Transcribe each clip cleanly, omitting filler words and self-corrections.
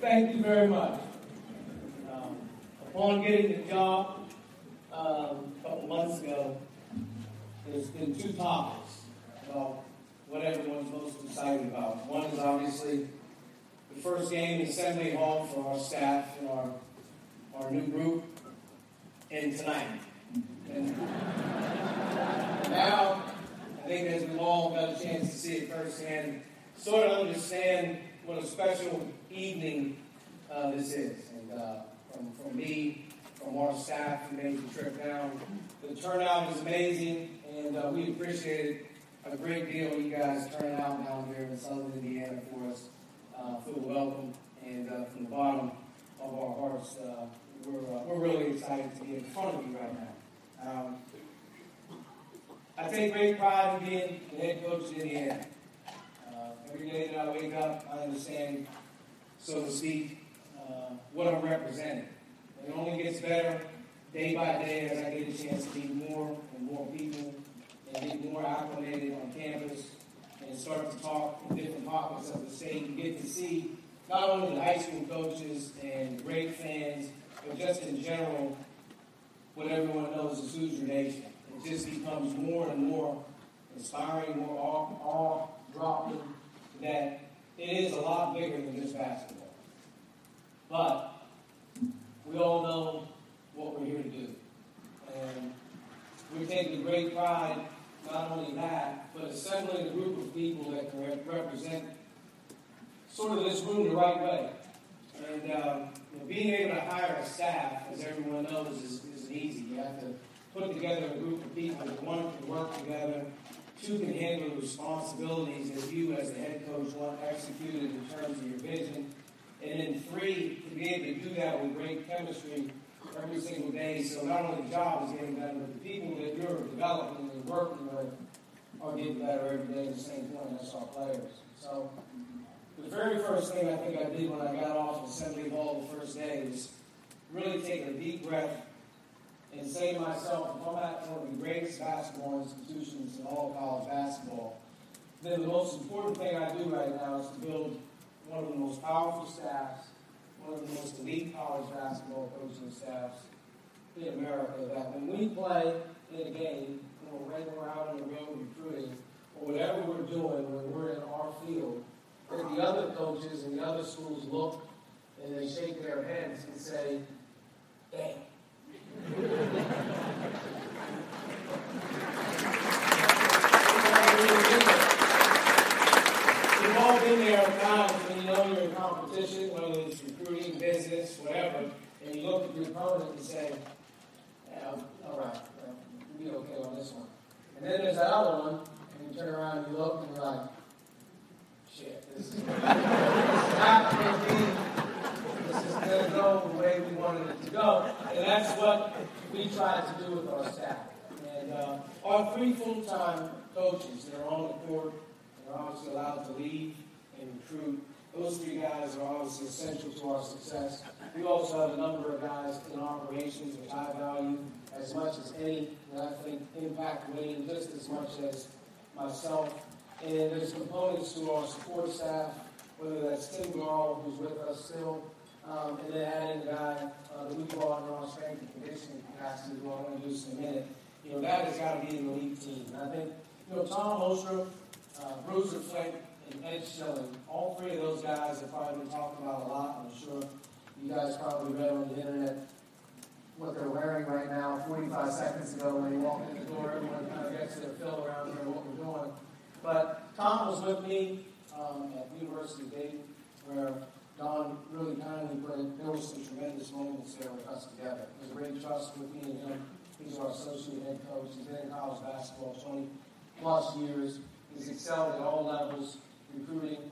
Thank you very much. Upon getting the job a couple months ago, there's been two topics about what everyone's most excited about. One is obviously the first game in Assembly Hall for our staff and our new group, and tonight. And now, I think as we've all got a chance to see it firsthand, sort of understand what a special evening this is. And from me, from our staff who made the trip down, the turnout is amazing, and we appreciated a great deal you guys turning out down here in Southern Indiana for us. Feel welcome, and from the bottom of our hearts, we're really excited to be in front of you right now. I take great pride in being the head coach of Indiana. Every day that I wake up, I understand, so to speak, what I'm representing. It only gets better day by day as I get a chance to meet more and more people and get more acclimated on campus and start to talk in different pockets of the state and get to see not only the high school coaches and great fans, but just in general, what everyone knows is Hoosier Nation. It just becomes more and more inspiring, more awe-dropping, that it is a lot bigger than just basketball. But we all know what we're here to do. And we're taking great pride, not only that, but assembling a group of people that can represent sort of this room the right way. And being able to hire a staff, as everyone knows, isn't easy. You have to put together a group of people that, one, can work together, two, can handle the responsibilities that you as the head coach want executed in terms of your vision, and then three, to be able to do that with great chemistry every single day, so not only the job is getting better, but the people that you're developing and working with are getting better every day at the same point. That's our players. So the very first thing I think I did when I got off Assembly Hall the first day was really take a deep breath and say to myself, if I'm at one of the greatest basketball institutions in all of college basketball, then the most important thing I do right now is to build one of the most powerful staffs, one of the most elite college basketball coaching staffs in America, that when we play in a game, when we're out on the road recruiting, or whatever we're doing when we're in our field, that the other coaches and the other schools look and they shake their heads and say, damn. We've all been there at times when you know you're in competition, whether it's recruiting, business, whatever, and you look at your opponent and say, yeah, all right, we'll be okay on this one. And then there's that other one, and you turn around and you look and you're like, shit, this is not going to be. This is going to go the way we wanted it to go. And that's what we try to do with our staff. And our three full-time coaches that are on the court and are obviously allowed to lead and recruit, those three guys are obviously essential to our success. We also have a number of guys in operations which I value as much as any, and I think impact winning just as much as myself. And there's components to our support staff, whether that's Tim Garl, who's with us still, and then adding the guy that we brought in our strength and conditioning capacity, who I'm going to do in a minute. That has got to be an elite team. And I think, Tom Holstrom, Bruiser Flint, and Ed Schilling, all three of those guys have probably been talked about a lot. I'm sure you guys probably read on the internet what they're wearing right now. 45 seconds ago when they walk in the door, everyone kind of gets their fill around here what we're doing. But Tom was with me at the University of Dayton, where Don really kindly put it. There were some tremendous moments there with us together. There's a great trust with me and him. He's our associate head coach. He's been in college basketball 20-plus years. He's excelled at all levels, recruiting.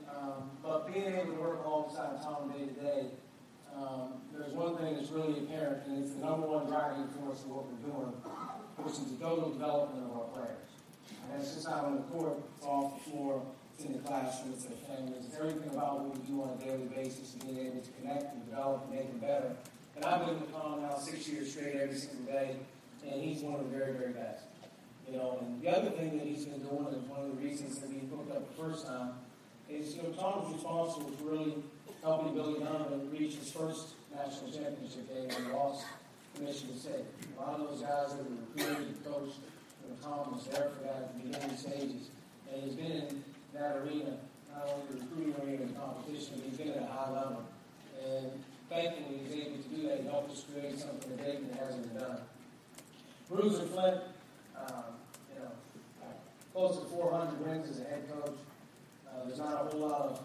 But being able to work alongside Tom day to day, there's one thing that's really apparent, and it's the number one driving force of what we're doing, which is the total development of our players. And it's just not on the court, it's off the floor, it's in the classroom, it's their families, it's everything about what we do on a daily basis and being able to connect and develop and make them better. And I've been with Tom now 6 years straight every single day, and he's one of the very, very best. And the other thing that he's been doing, and one of the reasons that we hooked up the first time, is, Tom's responsible for really helping Billy Donovan reach his first national championship game and lost to Michigan State. A lot of those guys that were recruited and coached, Tom was there for that at the beginning stages. And he's been in that arena, not only the recruiting arena and competition, but he's been at a high level. And thankfully, he was able to do that. He helped us create something that Dayton hasn't been done. Bruiser Flint, close to 400 wins as a head coach. There's not a whole lot of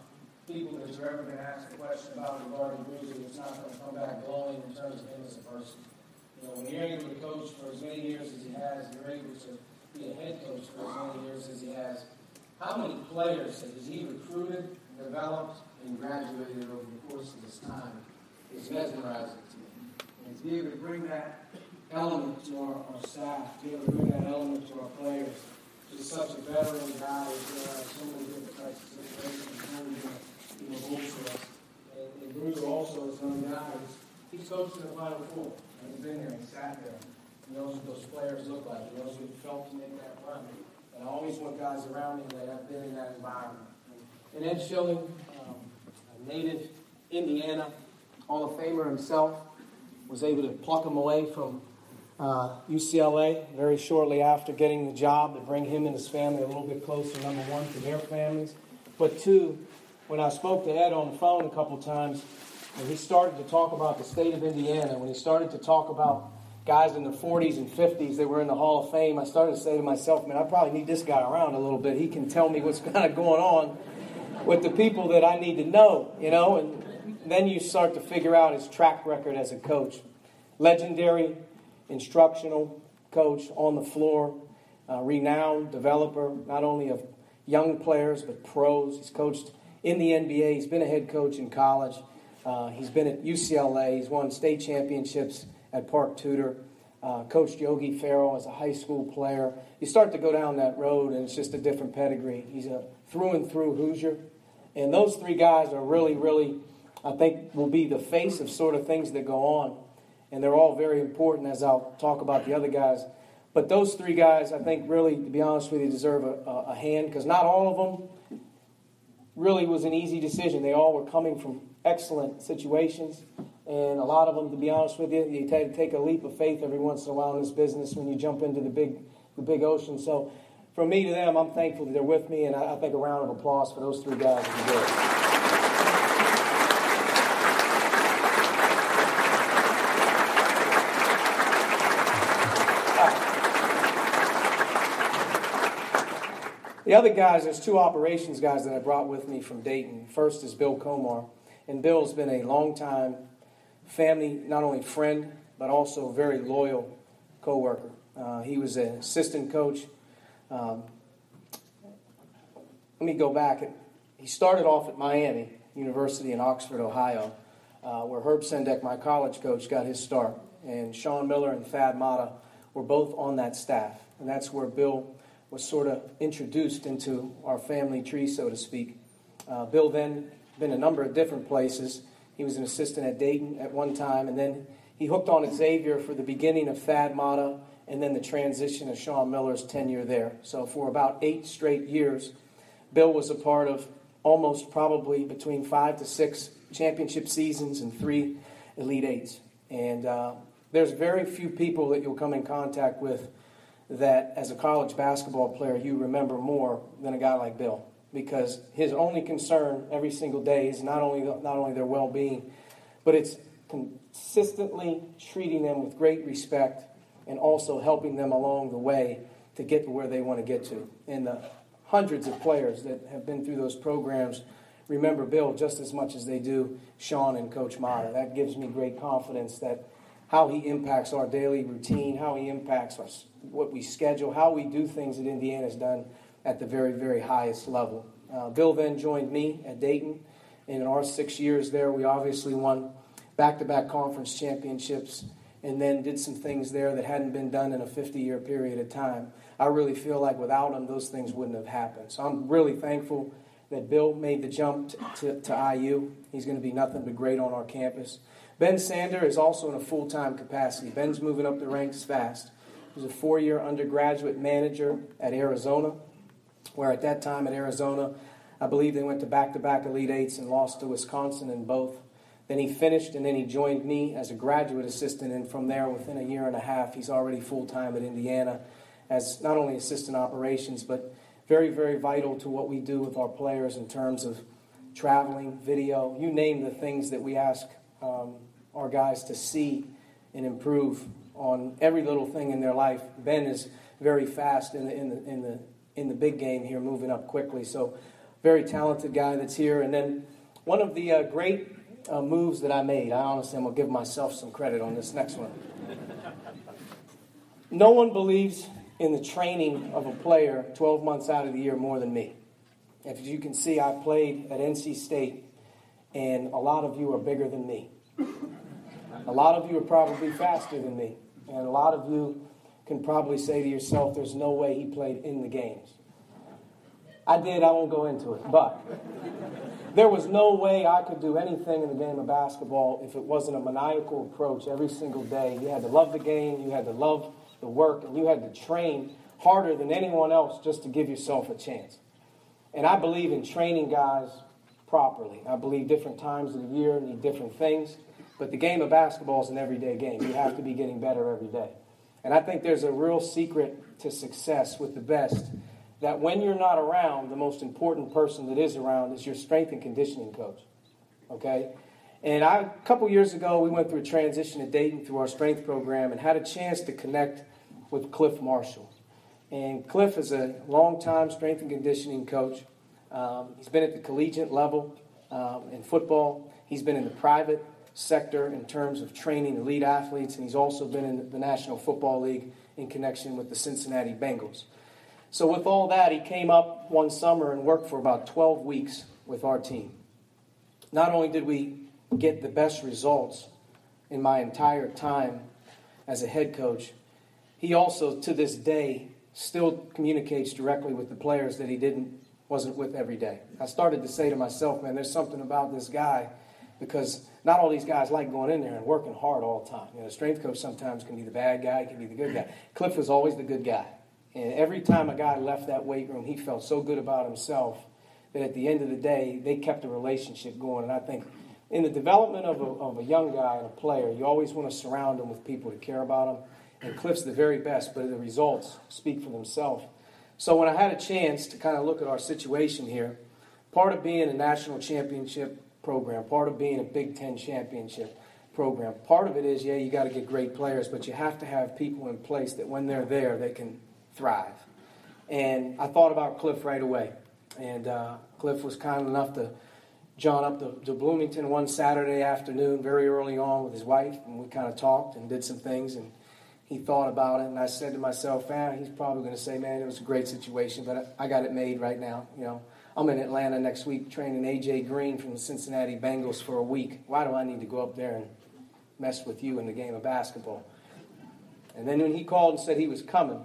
people that you're ever going to ask a question about regarding Bruiser that's not going to come back glowing in terms of him as a person. When you're able to coach for as many years as he has, you're able to be a head coach for as many years as he has. How many players has he recruited, developed, and graduated over the course of his time is mesmerizing to me. And to be able to bring that element to our staff, to be able to bring that element to our players, he's such a veteran guy who's going to have so many different types of situations and bolster us. And Bruiser also is another guy he's coached in the Final Four. And he's been there, he sat there. He knows what those players look like. He knows what it felt to make that run. And I always want guys around me that have been in that environment. And Ed Schilling, a native Indiana Hall of Famer himself, was able to pluck him away from UCLA very shortly after getting the job to bring him and his family a little bit closer, number one, to their families. But two, when I spoke to Ed on the phone a couple times, and he started to talk about the state of Indiana, when he started to talk about guys in the 40s and 50s that were in the Hall of Fame, I started to say to myself, man, I probably need this guy around a little bit. He can tell me what's kind of going on with the people that I need to know, and then you start to figure out his track record as a coach. Legendary instructional coach on the floor, renowned developer, not only of young players, but pros. He's coached in the NBA. He's been a head coach in college. He's been at UCLA. He's won state championships at Park Tudor. Coached Yogi Ferrell as a high school player. You start to go down that road, and it's just a different pedigree. He's a through and through Hoosier. And those three guys are really, really, I think, will be the face of sort of things that go on. And they're all very important, as I'll talk about the other guys. But those three guys, I think, really, to be honest with you, deserve a hand, because not all of them really was an easy decision. They all were coming from excellent situations. And a lot of them, to be honest with you, you take a leap of faith every once in a while in this business when you jump into the big ocean. So from me to them, I'm thankful that they're with me, and I think a round of applause for those three guys would be good. The other guys, there's two operations guys that I brought with me from Dayton. First is Bill Comar, and Bill's been a long-time family, not only friend, but also very loyal co-worker. He was an assistant coach. Let me go back. He started off at Miami University in Oxford, Ohio, where Herb Sendek, my college coach, got his start. And Sean Miller and Thad Matta were both on that staff. And that's where Bill was sort of introduced into our family tree, so to speak. Bill then been a number of different places. He was an assistant at Dayton at one time, and then he hooked on at Xavier for the beginning of Thad Matta and then the transition of Sean Miller's tenure there. So for about 8 straight years, Bill was a part of almost probably between 5 to 6 championship seasons and 3 Elite Eights. And there's very few people that you'll come in contact with that as a college basketball player you remember more than a guy like Bill, because his only concern every single day is not only their well-being, but it's consistently treating them with great respect and also helping them along the way to get to where they want to get to. And the hundreds of players that have been through those programs remember Bill just as much as they do Sean and Coach Matta. That gives me great confidence that how he impacts our daily routine, how he impacts us, what we schedule, how we do things that Indiana's done at the very, very highest level. Bill then joined me at Dayton, and in our 6 years there, we obviously won back-to-back conference championships and then did some things there that hadn't been done in a 50-year period of time. I really feel like without him, those things wouldn't have happened. So I'm really thankful that Bill made the jump to IU. He's going to be nothing but great on our campus. Ben Sander is also in a full-time capacity. Ben's moving up the ranks fast. He was a 4-year undergraduate manager at Arizona, where at that time at Arizona, I believe they went to back-to-back Elite Eights and lost to Wisconsin in both. Then he finished, and then he joined me as a graduate assistant, and from there, within a year and a half, he's already full-time at Indiana as not only assistant operations, but very, very vital to what we do with our players in terms of traveling, video, you name the things that we ask our guys to see and improve on every little thing in their life. Ben is very fast in the big game here, moving up quickly. So, very talented guy that's here. And then one of the great moves that I made, I honestly am going to give myself some credit on this next one. No one believes in the training of a player 12 months out of the year more than me. As you can see, I played at NC State, and a lot of you are bigger than me. A lot of you are probably faster than me. And a lot of you can probably say to yourself, there's no way he played in the games. I did, I won't go into it. But there was no way I could do anything in the game of basketball if it wasn't a maniacal approach every single day. You had to love the game, you had to love the work, and you had to train harder than anyone else just to give yourself a chance. And I believe in training guys properly. I believe different times of the year need different things. But the game of basketball is an everyday game. You have to be getting better every day. And I think there's a real secret to success with the best, that when you're not around, the most important person that is around is your strength and conditioning coach. Okay? And a couple years ago, we went through a transition at Dayton through our strength program and had a chance to connect with Cliff Marshall. And Cliff is a long-time strength and conditioning coach. He's been at the collegiate level in football. He's been in the private sector in terms of training elite athletes, and he's also been in the National Football League in connection with the Cincinnati Bengals. So with all that, he came up one summer and worked for about 12 weeks with our team. Not only did we get the best results in my entire time as a head coach, he also, to this day, still communicates directly with the players that he wasn't with every day. I started to say to myself, man, there's something about this guy, because not all these guys like going in there and working hard all the time. You know, the strength coach sometimes can be the bad guy, can be the good guy. Cliff was always the good guy. And every time a guy left that weight room, he felt so good about himself that at the end of the day, they kept the relationship going. And I think in the development of a young guy and a player, you always want to surround him with people that care about him. And Cliff's the very best, but the results speak for themselves. So when I had a chance to kind of look at our situation here, part of being a national championship program, part of being a Big Ten championship program, part of it is, yeah, you got to get great players, but you have to have people in place that when they're there, they can thrive. And I thought about Cliff right away. And Cliff was kind enough to John up to Bloomington one Saturday afternoon, very early on with his wife, and we kind of talked and did some things, and he thought about it, and I said to myself, he's probably going to say, man, it was a great situation, but I got it made right now. You know, I'm in Atlanta next week training A.J. Green from the Cincinnati Bengals for a week. Why do I need to go up there and mess with you in the game of basketball? And then when he called and said he was coming,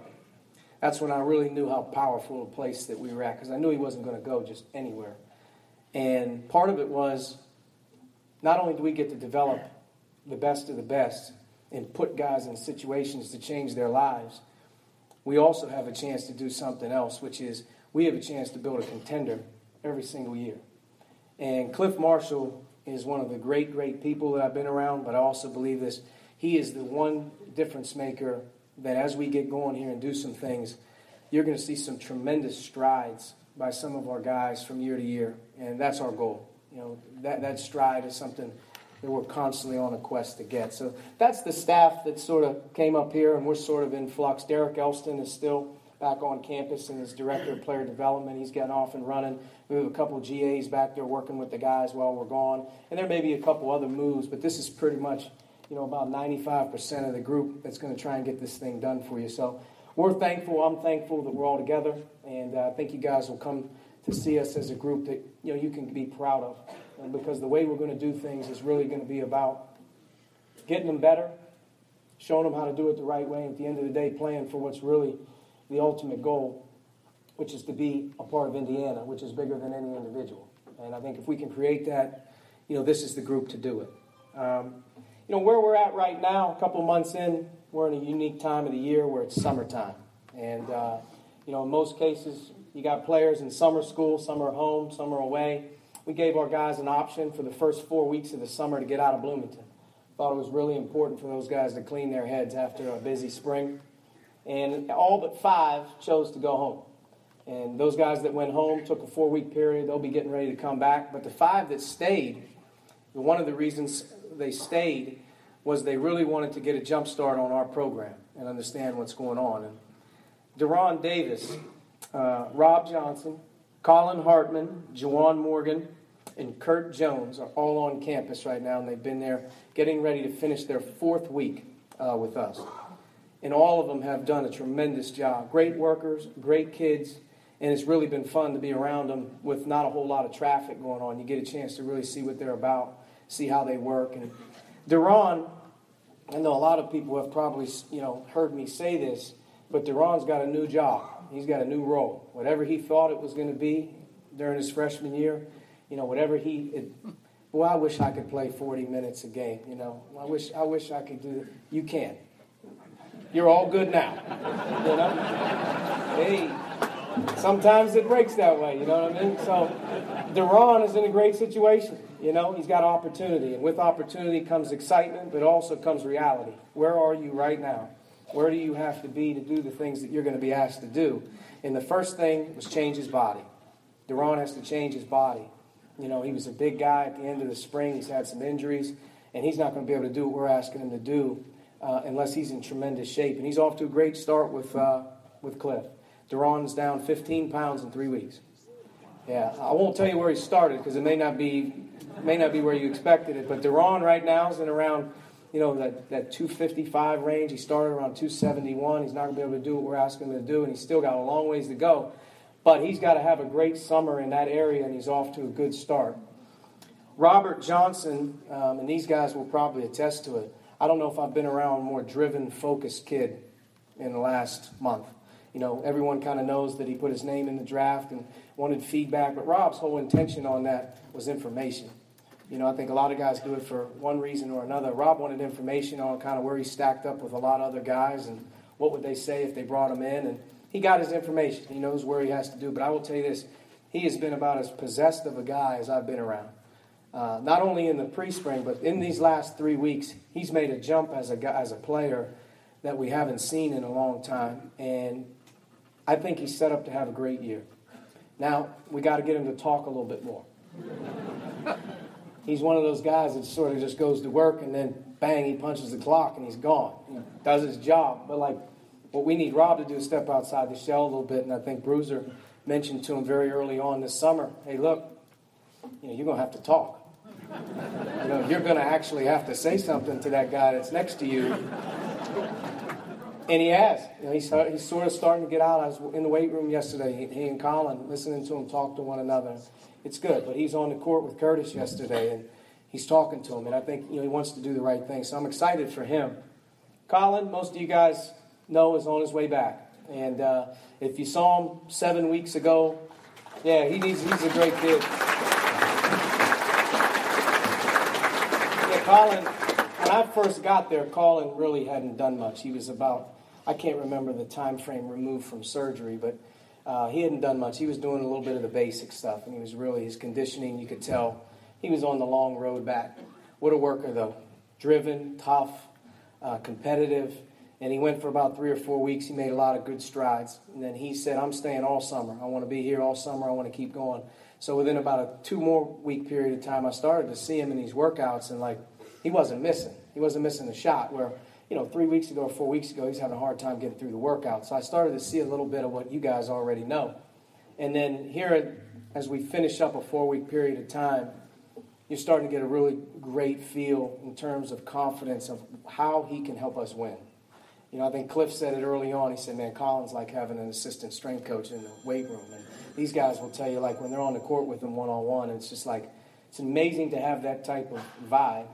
that's when I really knew how powerful a place that we were at, because I knew he wasn't going to go just anywhere. And part of it was, not only do we get to develop the best of the best and put guys in situations to change their lives, we also have a chance to do something else, which is we have a chance to build a contender every single year. And Cliff Marshall is one of the great, great people that I've been around, but I also believe this. He is the one difference maker that as we get going here and do some things, you're going to see some tremendous strides by some of our guys from year to year. And that's our goal. You know, that stride is something that we're constantly on a quest to get. So that's the staff that sort of came up here, and we're sort of in flux. Derek Elston is still back on campus and is director of player development. He's getting off and running. We have a couple of GAs back there working with the guys while we're gone. And there may be a couple other moves, but this is pretty much, you know, about 95% of the group that's going to try and get this thing done for you. So we're thankful. I'm thankful that we're all together, and I think you guys will come to see us as a group that, you know, you can be proud of. Because the way we're going to do things is really going to be about getting them better, showing them how to do it the right way, and at the end of the day, playing for what's really the ultimate goal, which is to be a part of Indiana, which is bigger than any individual. And I think if we can create that, you know, this is the group to do it. You know, where we're at right now, a couple months in, we're in a unique time of the year where it's summertime. And, you know, in most cases, You got players in summer school, some are home, some are away. We gave our guys an option for the first 4 weeks of the summer to get out of Bloomington. Thought it was really important for those guys to clean their heads after a busy spring. And all but 5 chose to go home. And those guys that went home took a 4-week period. They'll be getting ready to come back. But the 5 that stayed, one of the reasons they stayed was they really wanted to get a jump start on our program and understand what's going on. And Deron Davis, Rob Johnson, Colin Hartman, Juwan Morgan, and Kurt Jones are all on campus right now, and they've been there getting ready to finish their 4th week with us. And all of them have done a tremendous job. Great workers, great kids, and it's really been fun to be around them with not a whole lot of traffic going on. You get a chance to really see what they're about, see how they work. And Deron, I know a lot of people have probably heard me say this, but Deron's got a new job. He's got a new role. Whatever he thought it was going to be during his freshman year, whatever boy, I wish I could play 40 minutes a game. I wish I could do it. You can. You're all good now. Hey, sometimes it breaks that way. You know what I mean? So Deron is in a great situation. He's got opportunity, and with opportunity comes excitement, but also comes reality. Where are you right now? Where do you have to be to do the things that you're going to be asked to do? And the first thing was change his body. Deron has to change his body. He was a big guy at the end of the spring. He's had some injuries, and he's not going to be able to do what we're asking him to do unless he's in tremendous shape. And he's off to a great start with Cliff. Deron's down 15 pounds in 3 weeks. Yeah, I won't tell you where he started because it may not be where you expected it. But Deron right now is in around that 255 range. He started around 271. He's not going to be able to do what we're asking him to do, and he's still got a long ways to go. But he's got to have a great summer in that area, and he's off to a good start. Robert Johnson, and these guys will probably attest to it. I don't know if I've been around a more driven, focused kid in the last month. Everyone kind of knows that he put his name in the draft and wanted feedback, but Rob's whole intention on that was information. I think a lot of guys do it for one reason or another. Rob wanted information on kind of where he stacked up with a lot of other guys and what would they say if they brought him in. And he got his information. He knows where he has to do. But I will tell you this, he has been about as possessed of a guy as I've been around. Not only in the pre-spring, but in these last 3 weeks, he's made a jump as a player that we haven't seen in a long time. And I think he's set up to have a great year. Now, we got to get him to talk a little bit more. He's one of those guys that sort of just goes to work and then, bang, he punches the clock and he's gone. He does his job. But, what we need Rob to do is step outside the shell a little bit. And I think Bruiser mentioned to him very early on this summer, hey, look, you're going to have to talk. You're going to actually have to say something to that guy that's next to you. And he has. He's sort of starting to get out. I was in the weight room yesterday, he and Colin, listening to him talk to one another. It's good, but he's on the court with Curtis yesterday, and he's talking to him, and I think he wants to do the right thing, so I'm excited for him. Colin, most of you guys know, is on his way back, and if you saw him 7 weeks ago, yeah, he's a great kid. Yeah, Colin, when I first got there, Colin really hadn't done much. He was about, I can't remember the time frame removed from surgery, but he hadn't done much. He was doing a little bit of the basic stuff, and he was really, his conditioning, you could tell, he was on the long road back. What a worker, though. Driven, tough, competitive, and he went for about 3 or 4 weeks. He made a lot of good strides, and then he said, I'm staying all summer. I want to be here all summer. I want to keep going. So within about a 2 more week period of time, I started to see him in these workouts, and he wasn't missing. He wasn't missing a shot where, 3 weeks ago or 4 weeks ago, he's having a hard time getting through the workout. So I started to see a little bit of what you guys already know. And then here, as we finish up a 4-week period of time, you're starting to get a really great feel in terms of confidence of how he can help us win. I think Cliff said it early on. He said, man, Colin's like having an assistant strength coach in the weight room. And these guys will tell you, when they're on the court with him one-on-one, it's just it's amazing to have that type of vibe.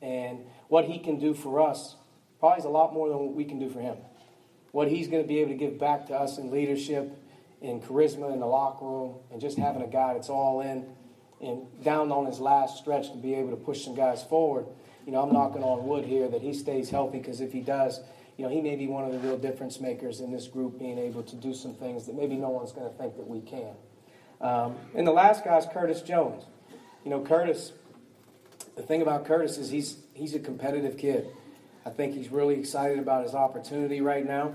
And what he can do for us probably is a lot more than what we can do for him. What he's going to be able to give back to us in leadership, in charisma in the locker room, and just having a guy that's all in and down on his last stretch to be able to push some guys forward. I'm knocking on wood here that he stays healthy, because if he does, he may be one of the real difference makers in this group, being able to do some things that maybe no one's going to think that we can. And the last guy is Curtis Jones. Curtis, the thing about Curtis is he's a competitive kid. I think he's really excited about his opportunity right now.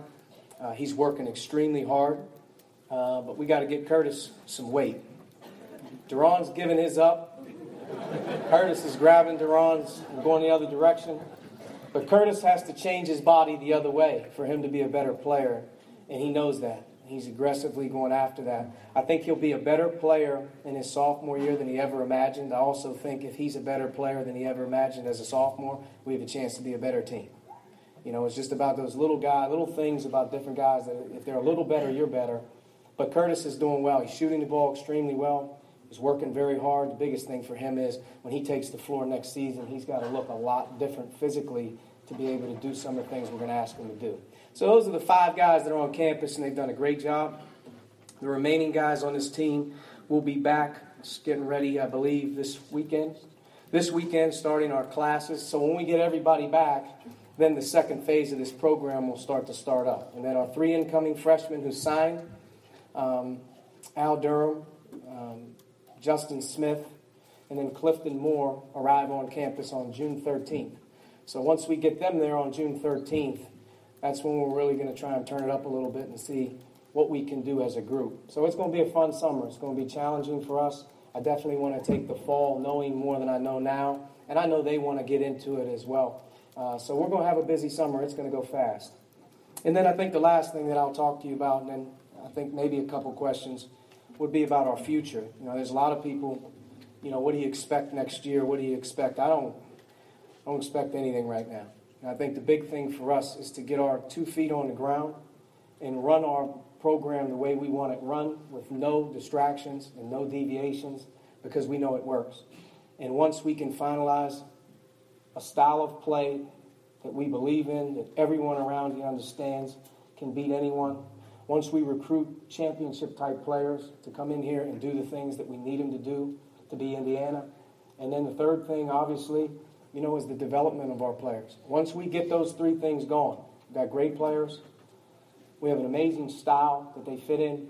He's working extremely hard, but we got to get Curtis some weight. Duran's giving his up. Curtis is grabbing Duran's and going the other direction. But Curtis has to change his body the other way for him to be a better player, and he knows that. He's aggressively going after that. I think he'll be a better player in his sophomore year than he ever imagined. I also think if he's a better player than he ever imagined as a sophomore, we have a chance to be a better team. It's just about those little things about different guys that if they're a little better, you're better. But Curtis is doing well. He's shooting the ball extremely well. He's working very hard. The biggest thing for him is when he takes the floor next season, he's got to look a lot different physically to be able to do some of the things we're going to ask him to do. So those are the 5 guys that are on campus, and they've done a great job. The remaining guys on this team will be back, just getting ready, I believe, this weekend. This weekend, starting our classes. So when we get everybody back, then the second phase of this program will start up. And then our 3 incoming freshmen who signed, Al Durham, Justin Smith, and then Clifton Moore arrive on campus on June 13th. So once we get them there on June 13th, that's when we're really going to try and turn it up a little bit and see what we can do as a group. So it's going to be a fun summer. It's going to be challenging for us. I definitely want to take the fall knowing more than I know now, and I know they want to get into it as well. So we're going to have a busy summer. It's going to go fast. And then I think the last thing that I'll talk to you about, and then I think maybe a couple questions, would be about our future. There's a lot of people, what do you expect next year? What do you expect? I don't expect anything right now. And I think the big thing for us is to get our 2 feet on the ground and run our program the way we want it run, with no distractions and no deviations, because we know it works. And once we can finalize a style of play that we believe in, that everyone around here understands can beat anyone, once we recruit championship-type players to come in here and do the things that we need them to do to be Indiana, and then the third thing, obviously, is the development of our players. Once we get those 3 things going, we've got great players, we have an amazing style that they fit in,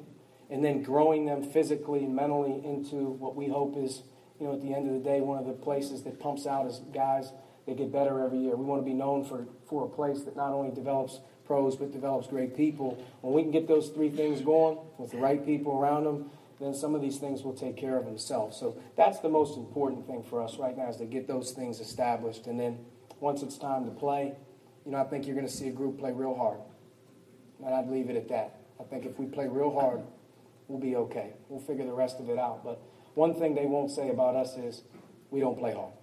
and then growing them physically and mentally into what we hope is, at the end of the day, one of the places that pumps out as guys that get better every year. We want to be known for a place that not only develops pros but develops great people. When we can get those 3 things going with the right people around them, then some of these things will take care of themselves. So that's the most important thing for us right now, is to get those things established. And then once it's time to play, I think you're going to see a group play real hard. And I'd leave it at that. I think if we play real hard, we'll be okay. We'll figure the rest of it out. But one thing they won't say about us is we don't play hard.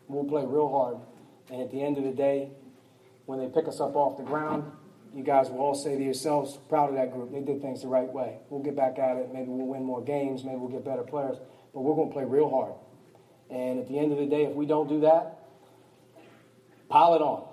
We'll play real hard. And at the end of the day, when they pick us up off the ground, you guys will all say to yourselves, proud of that group. They did things the right way. We'll get back at it. Maybe we'll win more games. Maybe we'll get better players. But we're going to play real hard. And at the end of the day, if we don't do that, pile it on.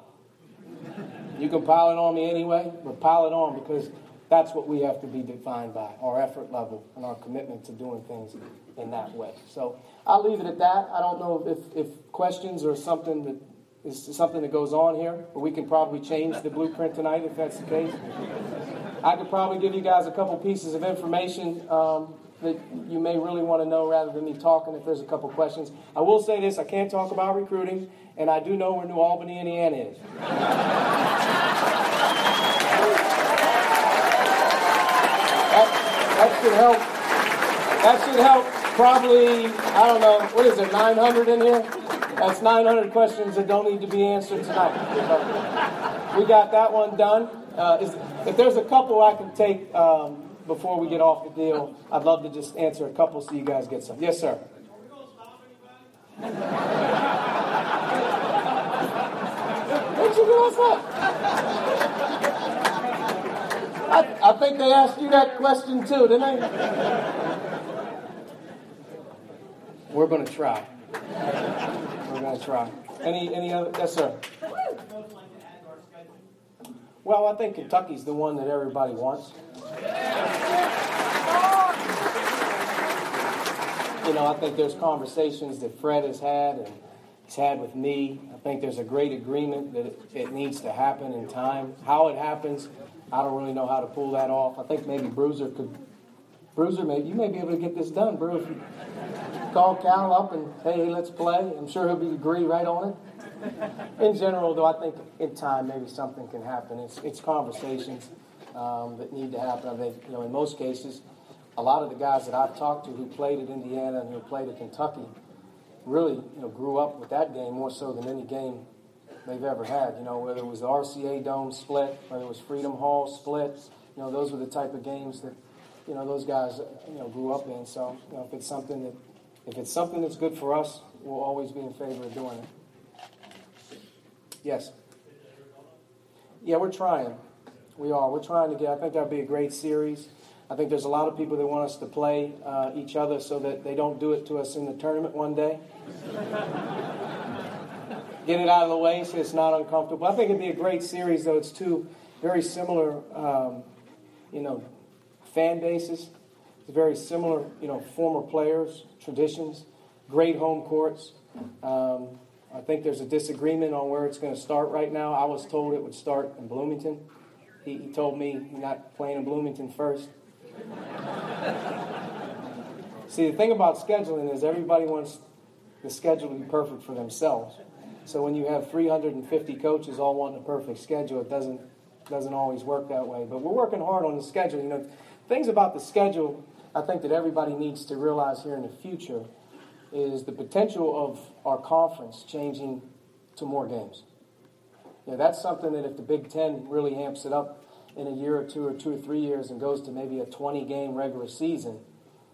You can pile it on me anyway, but pile it on, because that's what we have to be defined by, our effort level and our commitment to doing things in that way. So I'll leave it at that. I don't know if questions or something that is something that goes on here, but we can probably change the blueprint tonight if that's the case. I could probably give you guys a couple pieces of information that you may really want to know rather than me talking if there's a couple questions. I will say this, I can't talk about recruiting, and I do know where New Albany, Indiana is. That should help. That should help probably, I don't know, what is it, 900 in here? That's 900 questions that don't need to be answered tonight. So we got that one done. If there's a couple I can take before we get off the deal, I'd love to just answer a couple so you guys get some. Yes, sir. What'd you give us up? I think they asked you that question too, didn't they? We're going to try. We're going to try. Any other? Yes, sir. Well, I think Kentucky's the one that everybody wants. I think there's conversations that Fred has had and he's had with me. I think there's a great agreement that it needs to happen in time. How it happens, I don't really know how to pull that off. I think maybe Bruiser, you may be able to get this done, Bruce. Call Cal up and, hey, let's play. I'm sure he'll agree right on it. In general, though, I think in time maybe something can happen. It's conversations that need to happen. I think, in most cases, a lot of the guys that I've talked to who played at Indiana and who played at Kentucky really, grew up with that game more so than any game they've ever had. Whether it was the RCA Dome split, whether it was Freedom Hall split, those were the type of games that, those guys, grew up in. So, if it's something that's good for us, we'll always be in favor of doing it. Yes. Yeah, we're trying. We are. We're trying to get. I think that'd be a great series. I think there's a lot of people that want us to play each other so that they don't do it to us in the tournament one day. Get it out of the way so it's not uncomfortable. I think it'd be a great series, though. It's two very similar, fan bases. It's very similar, former players, traditions, great home courts. I think there's a disagreement on where it's going to start right now. I was told it would start in Bloomington. He told me he's not playing in Bloomington first. See, the thing about scheduling is everybody wants the schedule to be perfect for themselves. So when you have 350 coaches all wanting a perfect schedule, it doesn't always work that way. But we're working hard on the schedule. Things about the schedule I think that everybody needs to realize here in the future is the potential of our conference changing to more games. That's something that if the Big Ten really amps it up in a year or 2 or 3 years and goes to maybe a 20-game regular season,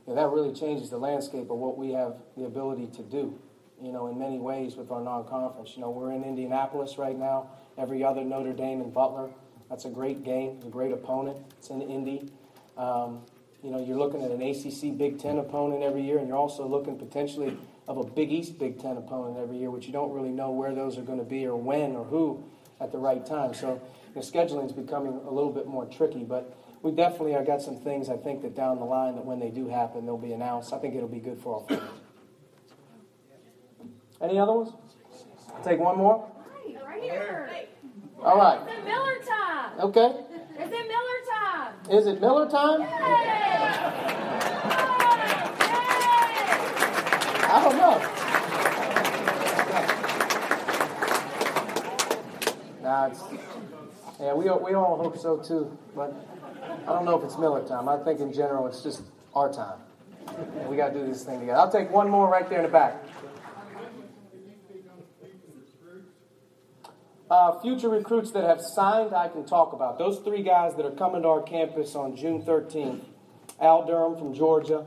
that really changes the landscape of what we have the ability to do, in many ways with our non-conference. We're in Indianapolis right now. Every other Notre Dame and Butler. That's a great game, a great opponent. It's in Indy. You're looking at an ACC Big Ten opponent every year, and you're also looking potentially of a Big East Big Ten opponent every year, which you don't really know where those are going to be or when or who at the right time. So scheduling is becoming a little bit more tricky, but we definitely have got some things I think that down the line that when they do happen, they'll be announced. I think it'll be good for our fans. Any other ones? I'll take one more. Right here. All right. It's Miller time. Okay. Is it Miller time? Is it Miller time? Yay! I don't know. We all hope so too, but I don't know if it's Miller time. I think in general it's just our time. We got to do this thing together. I'll take one more right there in the back. Future recruits that have signed, I can talk about. Those 3 guys that are coming to our campus on June 13th. Al Durham from Georgia,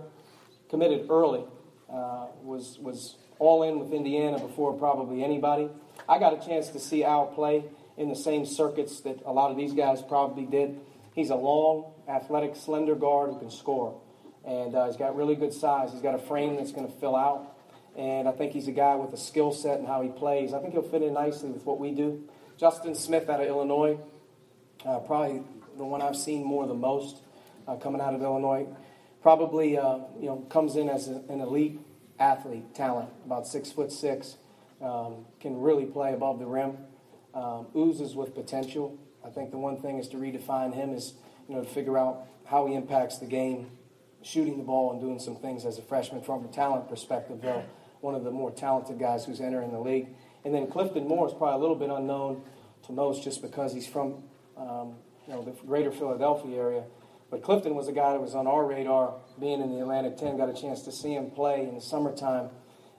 committed early, was all in with Indiana before probably anybody. I got a chance to see Al play in the same circuits that a lot of these guys probably did. He's a long, athletic, slender guard who can score. And he's got really good size. He's got a frame that's going to fill out. And I think he's a guy with a skill set and how he plays. I think he'll fit in nicely with what we do. Justin Smith out of Illinois, probably the one I've seen more the most coming out of Illinois. Probably, comes in as an elite athlete, talent, about 6'6", can really play above the rim. Oozes with potential. I think the one thing is to redefine him is, to figure out how he impacts the game, shooting the ball and doing some things as a freshman from a talent perspective, though. One of the more talented guys who's entering the league. And then Clifton Moore is probably a little bit unknown to most just because he's from the greater Philadelphia area. But Clifton was a guy that was on our radar, being in the Atlantic 10, got a chance to see him play in the summertime.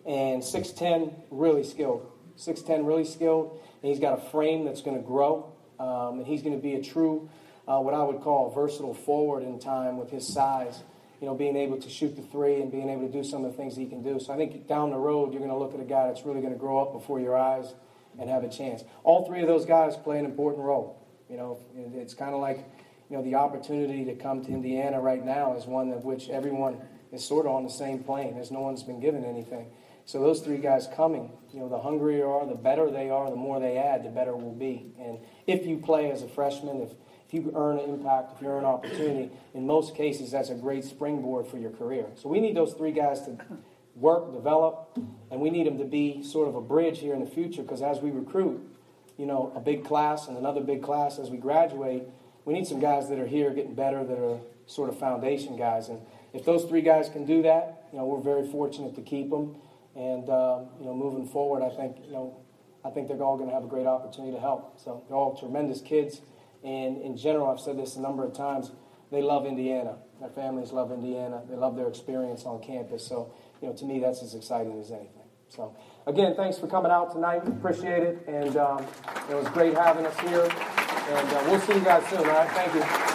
And 6'10", really skilled. 6'10", really skilled. And he's got a frame that's going to grow. And he's going to be a true, what I would call a versatile forward in time with his size. Being able to shoot the 3 and being able to do some of the things he can do. So I think down the road, you're going to look at a guy that's really going to grow up before your eyes and have a chance. All 3 of those guys play an important role. It's kind of like, the opportunity to come to Indiana right now is one of which everyone is sort of on the same plane, as no one's been given anything. So those 3 guys coming, the hungrier you are, the better they are, the more they add, the better we'll be. And if you play as a freshman, if you earn an impact, if you earn an opportunity, in most cases, that's a great springboard for your career. So we need those 3 guys work, develop, and we need them to be sort of a bridge here in the future, because as we recruit, a big class and another big class as we graduate, we need some guys that are here getting better, that are sort of foundation guys. And if those three guys can do that, we're very fortunate to keep them. And, moving forward, I think they're all going to have a great opportunity to help. So they're all tremendous kids. And in general, I've said this a number of times, they love Indiana. Their families love Indiana. They love their experience on campus. So, to me, that's as exciting as anything. So, again, thanks for coming out tonight. Appreciate it. And it was great having us here. And we'll see you guys soon. All right? Thank you.